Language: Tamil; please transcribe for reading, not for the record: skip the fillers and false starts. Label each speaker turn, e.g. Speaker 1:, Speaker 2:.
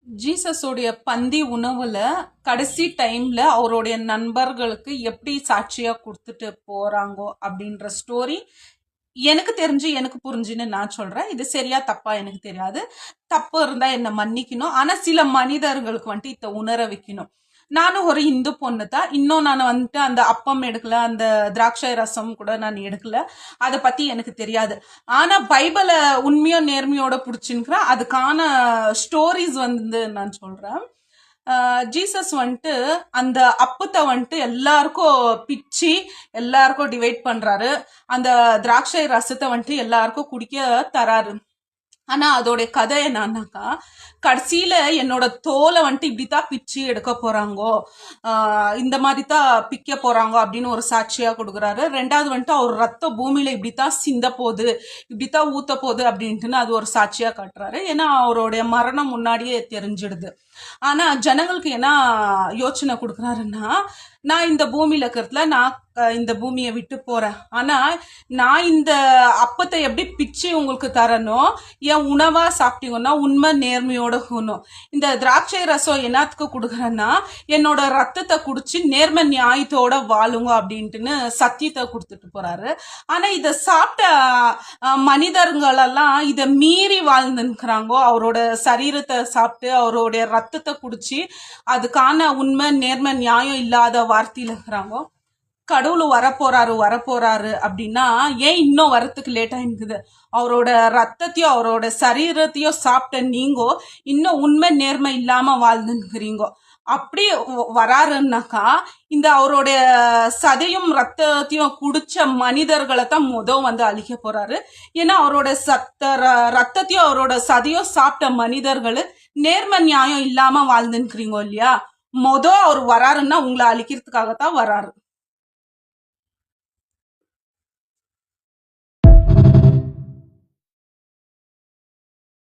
Speaker 1: ஜீசஸோடைய பந்தி உணவுல கடைசி டைம்ல அவருடைய நண்பர்களுக்கு எப்படி சாட்சியா கொடுத்துட்டு போறாங்கோ அப்படின்ற ஸ்டோரி எனக்கு தெரிஞ்சு எனக்கு புரிஞ்சுன்னு நான் சொல்றேன். இது சரியா தப்பா எனக்கு தெரியாது. தப்பு இருந்தா என்ன மன்னிக்கணும். ஆனா சில மனிதர்களுக்கு வந்துட்டு இத உணர வைக்கணும். நானும் ஒரு இந்து பொண்ணு தான். இன்னும் நான் வந்துட்டு அந்த அப்பம் எடுக்கல, அந்த திராட்சை ரசம் கூட நான் எடுக்கல. அதை பத்தி எனக்கு தெரியாது. ஆனா பைபிளை உண்மையோ நேர்மையோட பிடிச்சிருக்கிறேன். அதுக்கான ஸ்டோரிஸ் வந்து நான் சொல்றேன். ஜீசஸ் வந்துட்டு அந்த அப்பத்தை வந்துட்டு எல்லாருக்கும் பிச்சு எல்லாருக்கும் டிவைட் பண்றாரு. அந்த திராட்சை ரசத்தை வந்துட்டு எல்லாருக்கும் குடிக்க தராரு. ஆனா அதோடைய கதை என்னன்னாக்கா, கடைசியில என்னோட தோலை வந்துட்டு இப்படித்தான் பிச்சு எடுக்க போறாங்கோ, இந்த மாதிரி தான் பிக்க போறாங்கோ அப்படின்னு ஒரு சாட்சியா கொடுக்குறாரு. ரெண்டாவது வந்துட்டு அவர் ரத்தம் பூமியில இப்படித்தான் சிந்த போகுது, இப்படித்தான் ஊத்த போகுது அப்படின்ட்டுன்னு அது ஒரு சாட்சியா காட்டுறாரு. ஏன்னா அவருடைய மரணம் முன்னாடியே தெரிஞ்சிடுது. ஆனா ஜனங்களுக்கு என்ன யோசனை கொடுக்குறாருன்னா, நான் இந்த பூமியில இருக்கிறதுல நான் இந்த பூமியை விட்டு போறேன். ஆனா நான் இந்த அப்பத்தை எப்படி பிச்சு உங்களுக்கு தரணும், என் உணவா சாப்பிட்டீங்கன்னா உண்மை நேர்மையோட போகணும். இந்த திராட்சை ரசம் என்னத்துக்கு கொடுக்குறேன்னா, என்னோட ரத்தத்தை குடிச்சு நேர்மை நியாயத்தோட வாழுங்க அப்படின்ட்டுன்னு சத்தியத்தை கொடுத்துட்டு போறாரு. ஆனா இதை சாப்பிட்ட மனிதர்களெல்லாம் இதை மீறி வாழ்ந்துக்கிறாங்கோ. அவரோட சரீரத்தை சாப்பிட்டு அவருடைய ரத்தத்தை குடிச்சு அதுக்கான உண்மை நேர்மை நியாயம் இல்லாத வார்த்தையில இருக்கிறாங்க. கடவுள் வரப்போறாரு அப்படின்னா ஏன் இன்னும் வரத்துக்கு லேட் ஆயிருக்குது? அவரோட ரத்தத்தையோ அவரோட சரீரத்தையோ சாப்பிட்ட நீங்கோ இன்னும் உண்மை நேர்மை இல்லாம வாழ்ந்துக்கிறீங்க. அப்படி வராருன்னாக்கா இந்த அவருடைய சதையும் ரத்தத்தையும் குடிச்ச மனிதர்களை தான் வந்து அழிக்க போறாரு. ஏன்னா அவரோட ரத்தத்தையும் அவரோட சதையும் சாப்பிட்ட மனிதர்கள் நேர்மை நியாயம் இல்லாம வாழ்ந்துக்கிறீங்க இல்லையா? அவர் வராருன்னா உங்களை அழிக்கிறதுக்காகத்தான் வராரு.